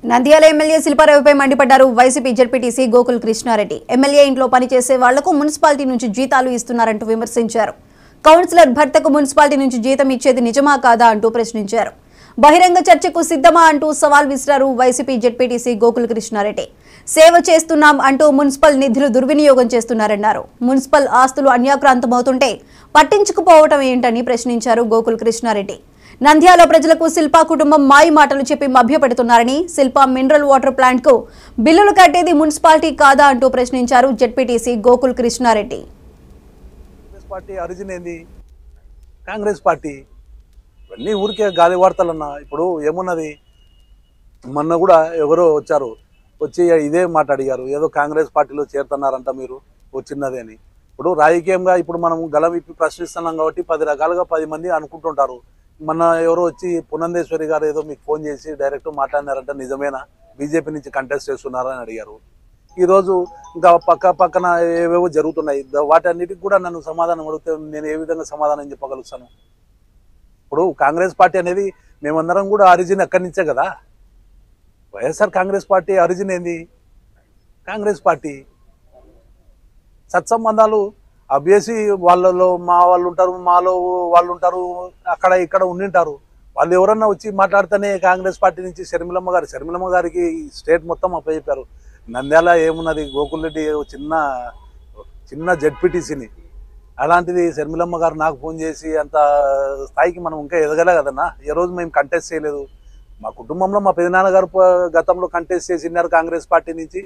Nandyal MLA శిల్పారావుపై మండిపడ్డారు YCP ZPTC Gokul Krishna Reddy. MLA ఇంట్లో పనిచేసే వాళ్లకు మున్సిపాలిటీ నుంచి జీతాలు ఇస్తున్నారంటూ విమర్శించారు. కౌన్సిలర్ భర్తకు మున్సిపాలిటీ నుంచి జీతం ఇచ్చేది నిజమా కాదా అంటూ ప్రశ్నించారు. బహిరంగ చర్చకు సిద్ధమా అంటూ సవాల్ విసిరారు వైసీపీ జెడ్పీటీసీ గోకుల్ కృష్ణారెడ్డి. సేవ చేస్తున్నాం అంటూ మున్సిపల్ నిధులు దుర్వినియోగం చేస్తున్నారన్నారు. మున్సిపల్ ఆస్తులు అన్యాక్రాంతమవుతుంటే పట్టించుకుపోవటం ఏంటని ప్రశ్నించారు గోకుల్ కృష్ణారెడ్డి. నంద్యాల ప్రజలకు శిల్పా కుటుంబం మాయి మాటలు చెప్పి మభ్యపెడుతున్నారని, శిల్పా మినరల్ వాటర్ ప్లాంట్ కు బిల్లులు కట్టేది మున్సిపాలిటీ కాదా అంటూ ప్రశ్నించారు జెడ్పీటీసీ గోకుల్ కృష్ణారెడ్డి. కాంగ్రెస్ పార్టీ ఇవన్నీ ఊరికే గాలి వార్తలన్నా. ఇప్పుడు ఏమున్నది, మొన్న కూడా ఎవరో వచ్చి ఇదే మాట అడిగారు, ఏదో కాంగ్రెస్ పార్టీలో చేరుతున్నారంట మీరు వచ్చినది అని. ఇప్పుడు రాజకీయంగా ఇప్పుడు మనం గలం ఇప్పి ప్రశ్నిస్తున్నాం కాబట్టి 10 రకాలుగా 10 మంది అనుకుంటుంటారు. మొన్న ఎవరో వచ్చి పునందేశ్వరి గారు ఏదో మీకు ఫోన్ చేసి డైరెక్ట్ మాట్లాడినారంట, నిజమేనా, బీజేపీ నుంచి కంటెస్ట్ చేస్తున్నారని అడిగారు. ఈరోజు ఇంకా పక్కన ఏవేవో జరుగుతున్నాయి. వాటన్నిటికి కూడా నన్ను సమాధానం అడిగితే నేను ఏ విధంగా సమాధానం చెప్పగలుగుతాను? ఇప్పుడు కాంగ్రెస్ పార్టీ అనేది మేమందరం కూడా ఆరిజిన్ అక్కడి నుంచే కదా. వైఎస్ఆర్ కాంగ్రెస్ పార్టీ ఆరిజిన్ ఏంది? కాంగ్రెస్ పార్టీ సత్సంబంధాలు అబ్వియస్లీ వాళ్ళలో మా వాళ్ళు ఉంటారు, మాలో వాళ్ళు ఉంటారు, అక్కడ ఇక్కడ ఉండింటారు. వాళ్ళు ఎవరన్నా వచ్చి మాట్లాడితేనే కాంగ్రెస్ పార్టీ నుంచి షర్మిలమ్మ గారికి స్టేట్ మొత్తం అప్పచెప్పారు. నంద్యాల ఏమున్నది, గోకుల్ రెడ్డి చిన్న జెడ్పీటీసీని, అలాంటిది షర్మిలమ్మ గారు నాకు ఫోన్ చేసి అంత స్థాయికి మనం ఇంకా ఎదగలే కదన్నా. ఏ రోజు మేము కంటెస్ట్ చేయలేదు. మా కుటుంబంలో మా పెదనాన్నగారు గతంలో కంటెస్ట్ చేసినారు కాంగ్రెస్ పార్టీ నుంచి.